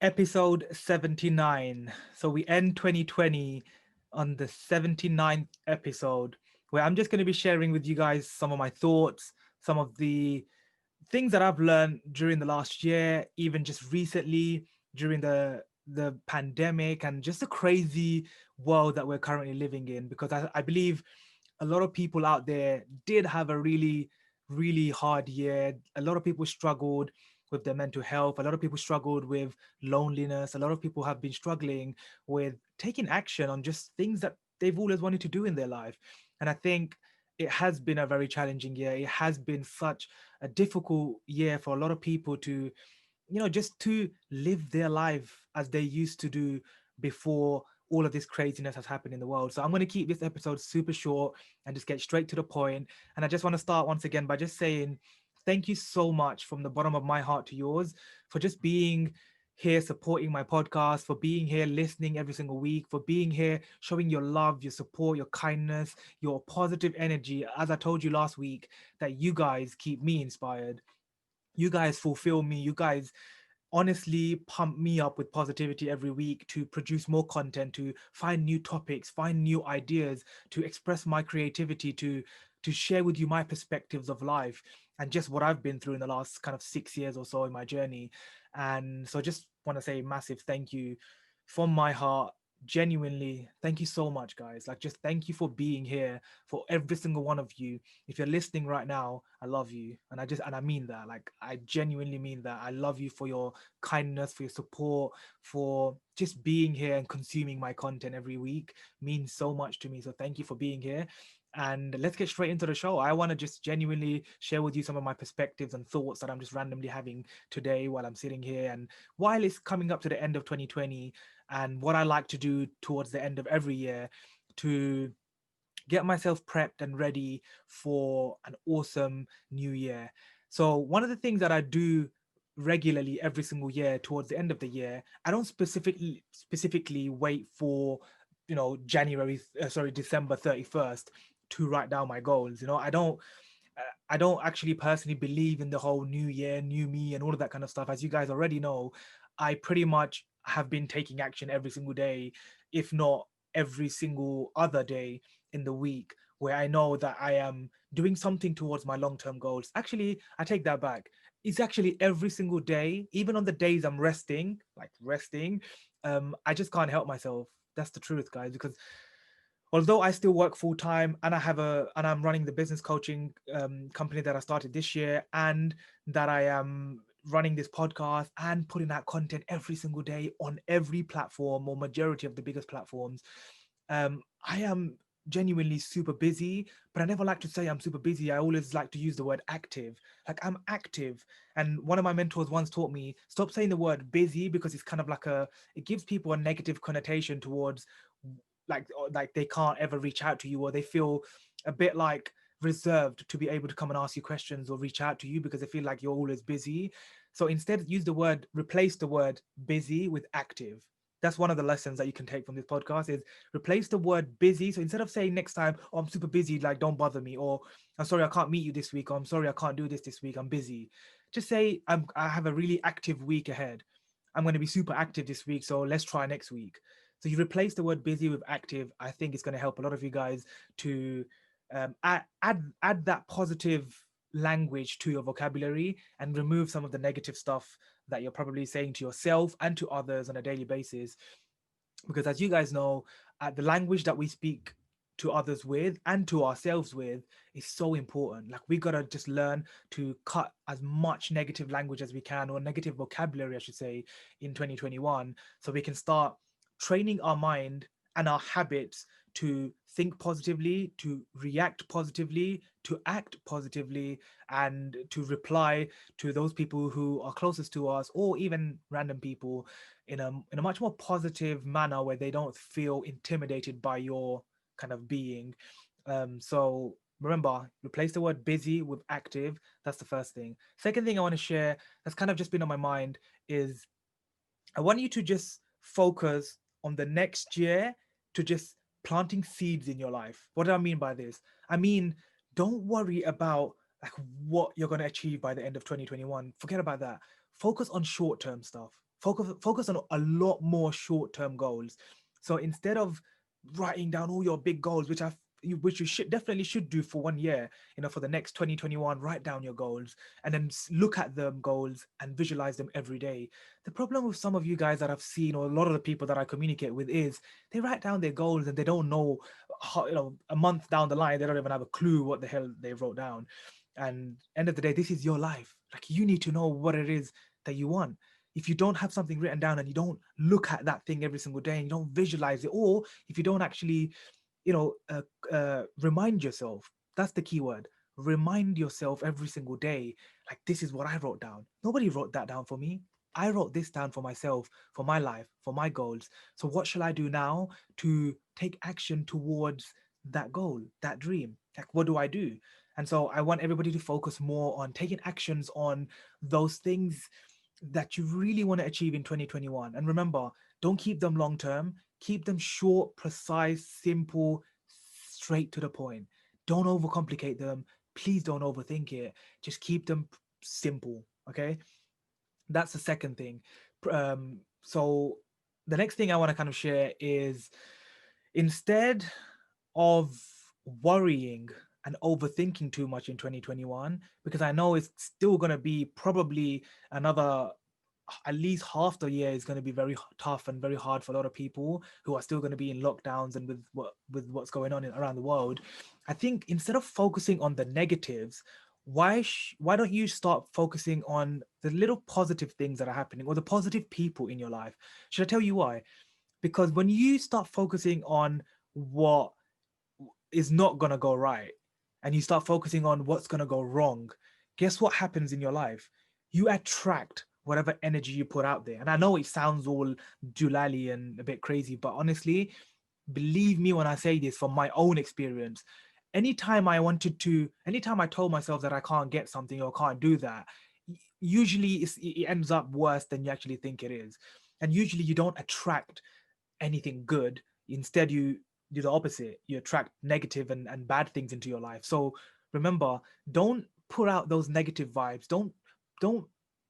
Episode 79. So we end 2020 on the 79th episode, where I'm just going to be sharing with you guys some of my thoughts, some of the things that I've learned during the last year, even just recently during the pandemic and just the crazy world that we're currently living in. Because I believe a lot of people out there did have a really hard year. A lot of people struggled with their mental health. A lot of people struggled with loneliness. A lot of people have been struggling with taking action on just things that they've always wanted to do in their life. And I think it has been a very challenging year. It has been such a difficult year for a lot of people to, just to live their life as they used to do before all of this craziness has happened in the world. So I'm going to keep this episode super short and just get straight to the point. And I just want to start once again by just saying thank you so much from the bottom of my heart to yours for just being here supporting my podcast, for being here listening every single week, for being here showing your love, your support, your kindness, your positive energy. As I told you last week, that you guys keep me inspired, you guys fulfill me, you guys honestly pump me up with positivity every week to produce more content, to find new topics, find new ideas, to express my creativity, to share with you my perspectives of life and just what I've been through in the last kind of 6 years or so in my journey. And so just want to say massive thank you from my heart. Genuinely, thank you so much, guys. Like, just thank you for being here, for every single one of you. If you're listening right now, I love you. And I mean that. Like, I genuinely mean that. I love you for your kindness, for your support, for just being here and consuming my content every week. Means so much to me. So thank you for being here. And let's get straight into the show. I want to just genuinely share with you some of my perspectives and thoughts that I'm just randomly having today while I'm sitting here. And while it's coming up to the end of 2020, and what I like to do towards the end of every year to get myself prepped and ready for an awesome new year. So one of the things that I do regularly every single year towards the end of the year, I don't specifically wait for, December 31st to write down my goals. I don't actually personally believe in the whole new year, new me, and all of that kind of stuff. As you guys already know, I pretty much have been taking action every single day, if not every single other day in the week, where I know that I am doing something towards my long term goals. Actually, I take that back. It's actually every single day, even on the days I'm resting, like resting, I just can't help myself. That's the truth, guys, because although I still work full time and I'm running the business coaching company that I started this year, and that I am running this podcast and putting out content every single day on every platform or majority of the biggest platforms. I am genuinely super busy, but I never like to say I'm super busy. I always like to use the word active. Like, I'm active. And one of my mentors once taught me, stop saying the word busy, because it's kind of like it gives people a negative connotation towards, like they can't ever reach out to you, or they feel a bit like reserved to be able to come and ask you questions or reach out to you because they feel like you're always busy. So instead, replace the word busy with active. That's one of the lessons that you can take from this podcast, is replace the word busy. So instead of saying next time, oh, I'm super busy, like don't bother me, or I'm sorry I can't meet you this week, or I'm sorry I can't do this week, I'm busy. Just say I have a really active week ahead. I'm going to be super active this week, so let's try next week. So you replace the word busy with active. I think it's going to help a lot of you guys to add that positive language to your vocabulary and remove some of the negative stuff that you're probably saying to yourself and to others on a daily basis. Because as you guys know, the language that we speak to others with and to ourselves with is so important. Like, we got to just learn to cut as much negative language as we can, or negative vocabulary I should say, in 2021, so we can start training our mind and our habits to think positively, to react positively, to act positively, and to reply to those people who are closest to us, or even random people, in a much more positive manner, where they don't feel intimidated by your kind of being. So remember, replace the word busy with active. That's the first thing. Second thing I want to share, that's kind of just been on my mind, is I want you to just focus on the next year, to just planting seeds in your life. What do I mean by this? I mean, don't worry about like what you're going to achieve by the end of 2021. Forget about that. Focus on short-term stuff. focus on a lot more short-term goals. So instead of writing down all your big goals, which you should definitely should do for 1 year, for the next 2021, write down your goals and then look at them goals and visualize them every day. The problem with some of you guys that I've seen, or a lot of the people that I communicate with, is they write down their goals and they don't know how, a month down the line, they don't even have a clue what the hell they wrote down. And end of the day, this is your life. Like, you need to know what it is that you want. If you don't have something written down and you don't look at that thing every single day and you don't visualize it, or if you don't actually, remind yourself, that's the key word. Remind yourself every single day, like, this is what I wrote down. Nobody wrote that down for me. I wrote this down for myself, for my life, for my goals. So what shall I do now to take action towards that goal, that dream? Like, what do I do? And so I want everybody to focus more on taking actions on those things that you really want to achieve in 2021. And remember, don't keep them long term. Keep them short, precise, simple, straight to the point. Don't overcomplicate them. Please don't overthink it. Just keep them simple. Okay. That's the second thing. So the next thing I want to kind of share is, instead of worrying and overthinking too much in 2021, because I know it's still going to be probably another, at least half the year is going to be very tough and very hard for a lot of people who are still going to be in lockdowns and with what's going on around the world. I think instead of focusing on the negatives, why don't you start focusing on the little positive things that are happening, or the positive people in your life? Should I tell you why? Because when you start focusing on what is not going to go right and you start focusing on what's going to go wrong, guess what happens in your life? You attract whatever energy you put out there. And I know it sounds all julali and a bit crazy, but honestly, believe me when I say this from my own experience. Anytime I told myself that I can't get something or can't do that, usually it ends up worse than you actually think it is. And usually you don't attract anything good. Instead, you do the opposite. You attract negative and bad things into your life. So remember, don't put out those negative vibes. Don't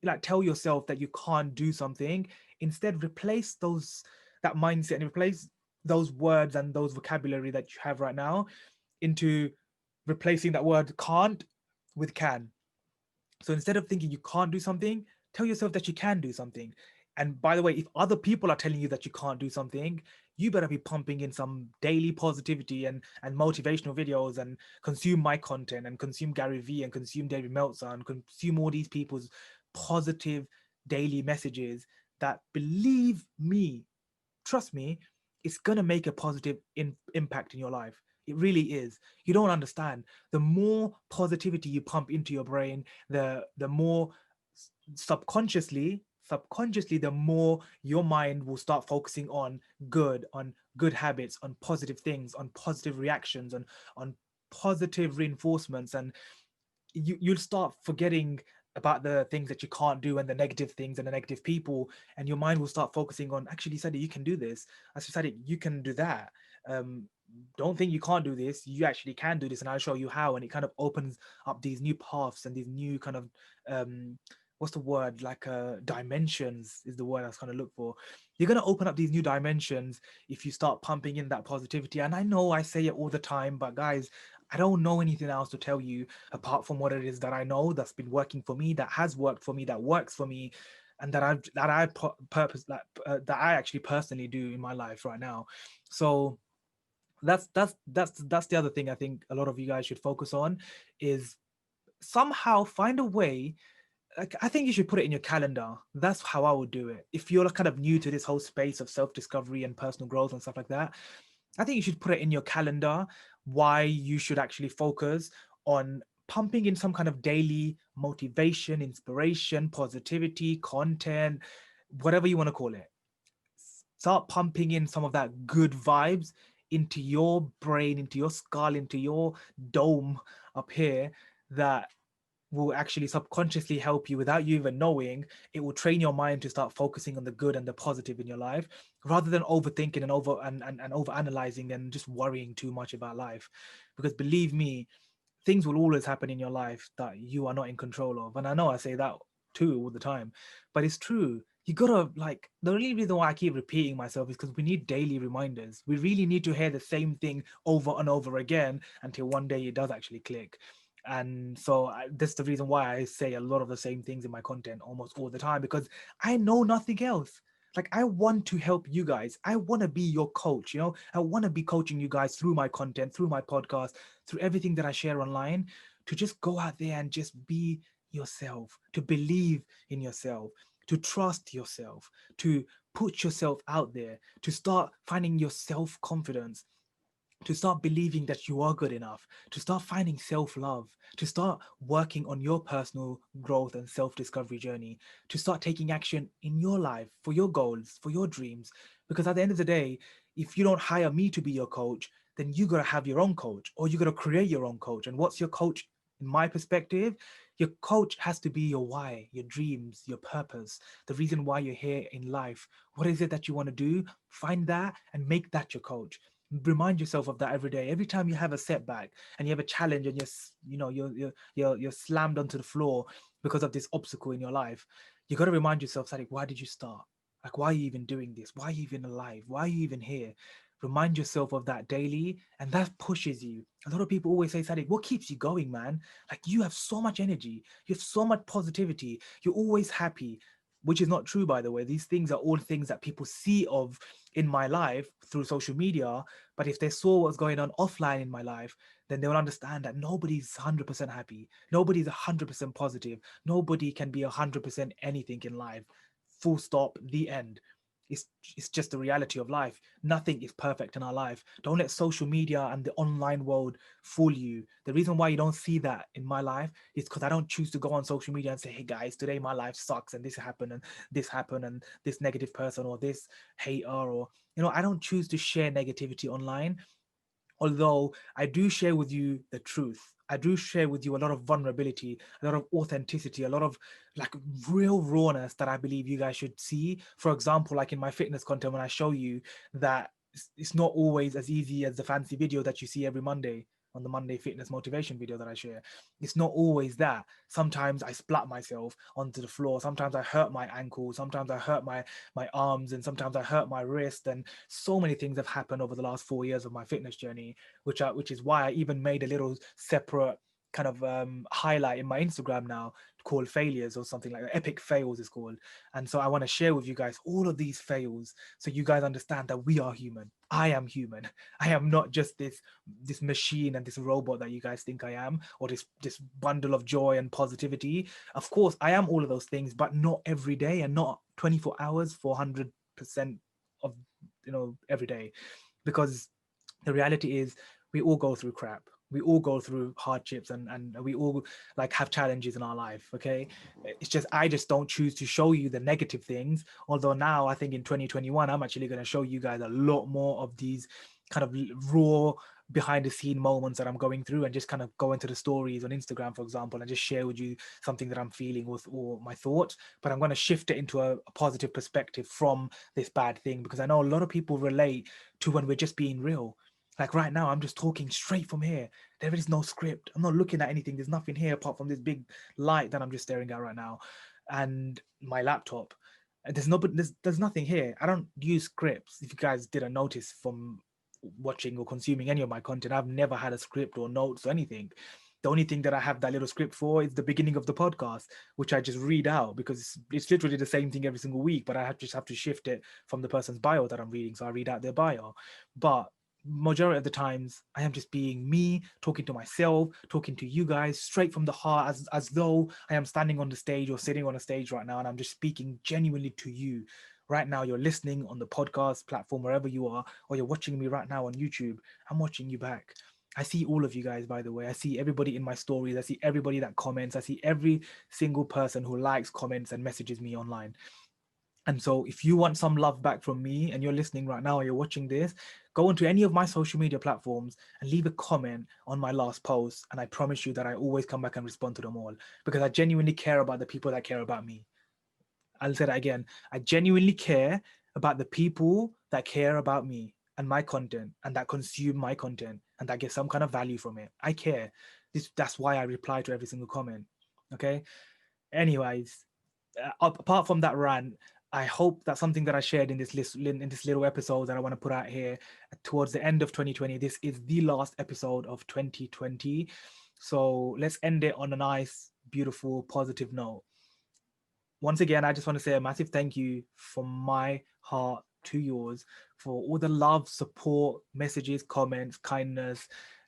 like tell yourself that you can't do something. Instead, replace that mindset and replace those words and those vocabulary that you have right now into replacing that word can't with can. So instead of thinking you can't do something, tell yourself that you can do something. And by the way, if other people are telling you that you can't do something, you better be pumping in some daily positivity and motivational videos, and consume my content and consume Gary Vee and consume David Meltzer and consume all these people's positive daily messages that, believe me, trust me, it's going to make a positive impact in your life. It really is. You don't understand. The more positivity you pump into your brain, the more subconsciously, the more your mind will start focusing on good habits, on positive things, on positive reactions, on positive reinforcements. And you'll start forgetting about the things that you can't do and the negative things and the negative people, and your mind will start focusing on, actually, Sadiq, you can do this. I said, Sadiq, you can do that. Don't think you can't do this. You actually can do this, and I'll show you how. And it kind of opens up these new paths and these new kind of what's the word, like dimensions is the word I was kind of look for. You're going to open up these new dimensions if you start pumping in that positivity. And I know I say it all the time, but guys, I don't know anything else to tell you apart from what it is that I know that's been working for me, that has worked for me, that works for me, and that I actually personally do in my life right now. So that's the other thing I think a lot of you guys should focus on, is somehow find a way. Like, I think you should put it in your calendar. That's how I would do it. If you're kind of new to this whole space of self-discovery and personal growth and stuff like that, I think you should put it in your calendar why you should actually focus on pumping in some kind of daily motivation, inspiration, positivity, content, whatever you want to call it. Start pumping in some of that good vibes into your brain, into your skull, into your dome up here, that will actually subconsciously help you without you even knowing. It will train your mind to start focusing on the good and the positive in your life, rather than overthinking and over analyzing and just worrying too much about life. Because believe me, things will always happen in your life that you are not in control of. And I know I say that too all the time, but it's true. you gotta, like, the only reason why I keep repeating myself is because we need daily reminders. We really need to hear the same thing over and over again until one day it does actually click. And so that's the reason why I say a lot of the same things in my content almost all the time, because I know nothing else. Like, I want to help you guys. I want to be your coach. I want to be coaching you guys through my content, through my podcast, through everything that I share online, to just go out there and just be yourself, to believe in yourself, to trust yourself, to put yourself out there, to start finding your self confidence, to start believing that you are good enough, to start finding self love, to start working on your personal growth and self discovery journey, to start taking action in your life for your goals, for your dreams. Because at the end of the day, if you don't hire me to be your coach, then you got to have your own coach, or you got to create your own coach. And what's your coach? In my perspective, your coach has to be your why, your dreams, your purpose, the reason why you're here in life. What is it that you want to do? Find that and make that your coach. Remind yourself of that every day. Every time you have a setback and you have a challenge and you're slammed onto the floor because of this obstacle in your life, you got to remind yourself, Sadiq, why did you start? Like, why are you even doing this? Why are you even alive? Why are you even here? Remind yourself of that daily, and that pushes you. A lot of people always say, Sadiq, what keeps you going, man? Like, you have so much energy, you have so much positivity, you're always happy. Which is not true, by the way. These things are all things that people see of in my life through social media. But if they saw what's going on offline in my life, then they will understand that nobody's 100% happy. Nobody's 100% positive. Nobody can be 100% anything in life. Full stop, the end. It's, it's just the reality of life. Nothing is perfect in our life. Don't let social media and the online world fool you. The reason why you don't see that in my life is because I don't choose to go on social media and say, hey guys, today my life sucks and this happened and this negative person or this hater, or I don't choose to share negativity online. Although I do share with you the truth. I do share with you a lot of vulnerability, a lot of authenticity, a lot of, like, real rawness that I believe you guys should see. For example, like in my fitness content, when I show you that it's not always as easy as the fancy video that you see every Monday on the Monday fitness motivation video that I share. It's not always that. Sometimes I splat myself onto the floor. Sometimes I hurt my ankle. Sometimes I hurt my arms, and sometimes I hurt my wrist. And so many things have happened over the last 4 years of my fitness journey, which is why I even made a little separate kind of highlight in my Instagram now called failures, or something like that. Epic fails is called. And so I want to share with you guys all of these fails, so you guys understand that we are human. I am human. I am not just this machine and this robot that you guys think I am, or this bundle of joy and positivity. Of course I am all of those things, but not every day, and not 24 hours, 400% of every day. Because the reality is, we all go through crap, we all go through hardships, and we all, like, have challenges in our life. Okay, it's just, I just don't choose to show you the negative things. Although now I think in 2021 I'm actually going to show you guys a lot more of these kind of raw, behind the scene moments that I'm going through, and just kind of go into the stories on Instagram, for example, and just share with you something that I'm feeling with, or my thoughts. But I'm going to shift it into a positive perspective from this bad thing, because I know a lot of people relate to when we're just being real. Like right now, I'm just talking straight from here. There is no script. I'm not looking at anything. There's nothing here apart from this big light that I'm just staring at right now, and my laptop. There's nothing here. I don't use scripts. If you guys didn't notice from watching or consuming any of my content, I've never had a script or notes or anything. The only thing that I have that little script for is the beginning of the podcast, which I just read out, because it's literally the same thing every single week, but just have to shift it from the person's bio that I'm reading. So I read out their bio. But majority of the times I am just being me, talking to myself, talking to you guys straight from the heart, as though I am standing on the stage or sitting on a stage right now, and I'm just speaking genuinely to you. Right now, you're listening on the podcast platform, wherever you are, or you're watching me right now on YouTube. I'm watching you back. I see all of you guys, by the way. I see everybody in my stories. I see everybody that comments. I see every single person who likes, comments, and messages me online. And so, if you want some love back from me and you're listening right now or you're watching this, go onto any of my social media platforms and leave a comment on my last post. And I promise you that I always come back and respond to them all, because I genuinely care about the people that care about me. I'll say that again. I genuinely care about the people that care about me and my content, and that consume my content, and that get some kind of value from it. I care. That's why I reply to every single comment. Okay. Anyways, apart from that rant, I hope that something that I shared in this list, in this little episode that I want to put out here towards the end of 2020, this is the last episode of 2020. So let's end it on a nice, beautiful, positive note. Once again, I just want to say a massive thank you from my heart to yours for all the love, support, messages, comments, kindness,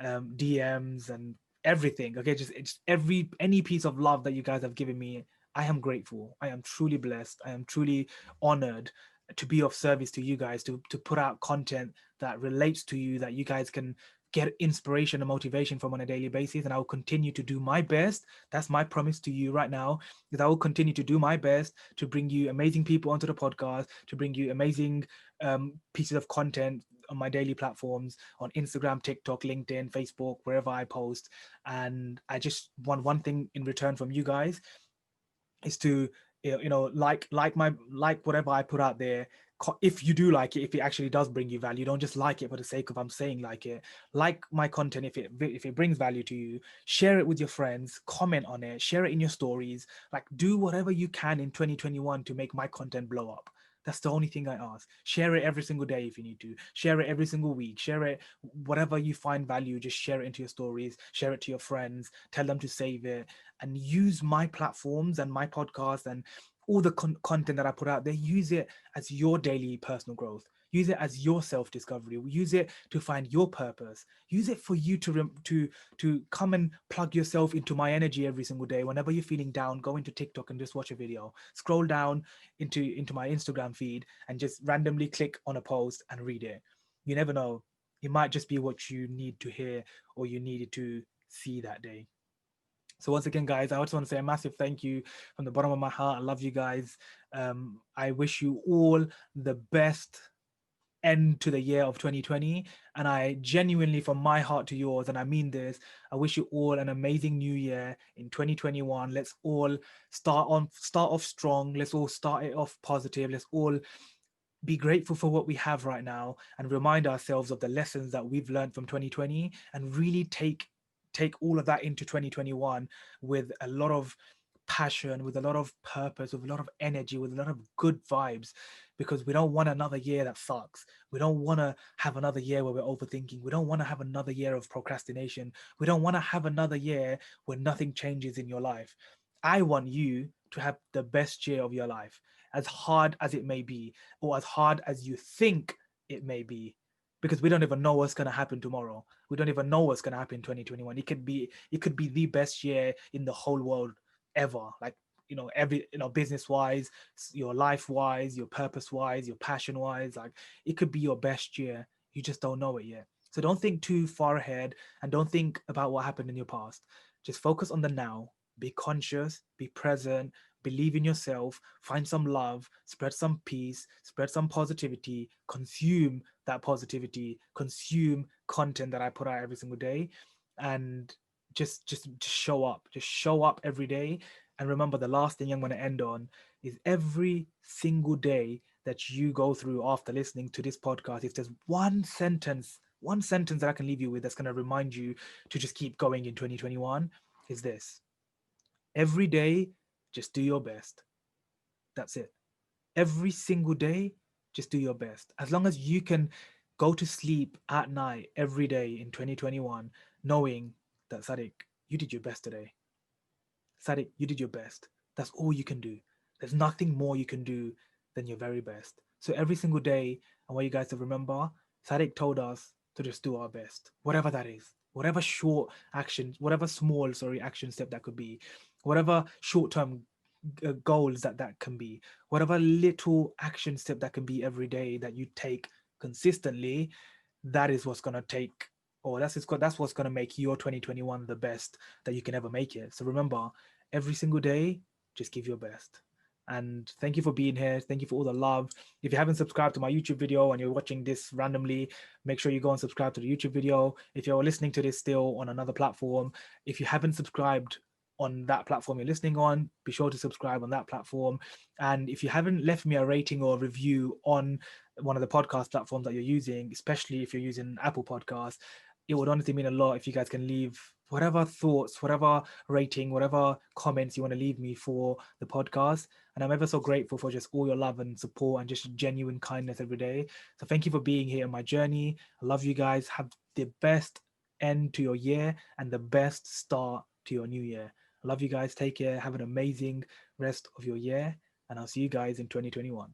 DMs, and everything. Okay, just every any piece of love that you guys have given me. I am grateful. I am truly blessed. I am truly honored to be of service to you guys, to put out content that relates to you, that you guys can get inspiration and motivation from on a daily basis. And I will continue to do my best. That's my promise to you right now, is I will continue to do my best to bring you amazing people onto the podcast, to bring you amazing pieces of content on my daily platforms, on Instagram, TikTok, LinkedIn, Facebook, wherever I post. And I just want one thing in return from you guys, is to like whatever I put out there. If you do like it, if it actually does bring you value, don't just like it for the sake of I'm saying like it. Like my content if it brings value to you. Share it with your friends, comment on it, share it in your stories. Like, do whatever you can in 2021 to make my content blow up. That's the only thing I ask. Share it every single day if you need to. Share it every single week. Share it, whatever you find value, just share it into your stories, share it to your friends, tell them to save it, and use my platforms and my podcast and all the content that I put out there. Use it as your daily personal growth. Use it as your self discovery. Use it to find your purpose. Use it for you to come and plug yourself into my energy every single day. Whenever you're feeling down, go into TikTok and just watch a video. Scroll down into my Instagram feed and just randomly click on a post and read it. You never know. It might just be what you need to hear or you needed to see that day. So once again, guys, I just want to say a massive thank you from the bottom of my heart. I love you guys. I wish you all the best end to the year of 2020. And I genuinely, from my heart to yours, and I mean this, I wish you all an amazing new year in 2021. Let's all start off strong. Let's all start it off positive. Let's all be grateful for what we have right now and remind ourselves of the lessons that we've learned from 2020, and really take all of that into 2021 with a lot of passion, with a lot of purpose, with a lot of energy, with a lot of good vibes, because we don't want another year that sucks. We don't want to have another year where we're overthinking. We don't want to have another year of procrastination. We don't want to have another year where nothing changes in your life. I want you to have the best year of your life, as hard as it may be, or as hard as you think it may be, because we don't even know what's going to happen tomorrow. We don't even know what's going to happen in 2021. It could be the best year in the whole world ever. Like, every, business wise, your life wise, your purpose wise, your passion wise, like, it could be your best year. You just don't know it yet. So don't think too far ahead, and don't think about what happened in your past. Just focus on the now. Be conscious, be present, believe in yourself, find some love, spread some peace, spread some positivity, consume that positivity, consume content that I put out every single day, and just show up. Just show up every day. And remember, the last thing I'm going to end on is, every single day that you go through after listening to this podcast, if there's one sentence that I can leave you with that's going to remind you to just keep going in 2021, is this: every day, just do your best. That's it. Every single day, just do your best. As long as you can go to sleep at night every day in 2021, knowing that, Sadiq, you did your best today. Sadiq, you did your best. That's all you can do. There's nothing more you can do than your very best. So every single day, I want you guys to remember, Sadiq told us to just do our best, whatever that is, whatever short action, whatever small, sorry, action step that could be, whatever short-term goals that can be, whatever little action step that can be every day that you take consistently. That is what's going to take, or that's what's going to make your 2021 the best that you can ever make it. So remember, every single day, just give your best. And thank you for being here. Thank you for all the love. If you haven't subscribed to my YouTube video and you're watching this randomly, make sure you go and subscribe to the YouTube video. If you're listening to this still on another platform, if you haven't subscribed on that platform you're listening on, be sure to subscribe on that platform. And if you haven't left me a rating or a review on one of the podcast platforms that you're using, especially if you're using Apple Podcasts, it would honestly mean a lot if you guys can leave whatever thoughts, whatever rating, whatever comments you want to leave me for the podcast. And I'm ever so grateful for just all your love and support and just genuine kindness every day. So thank you for being here on my journey. I love you guys. Have the best end to your year and the best start to your new year. I love you guys. Take care. Have an amazing rest of your year. And I'll see you guys in 2021.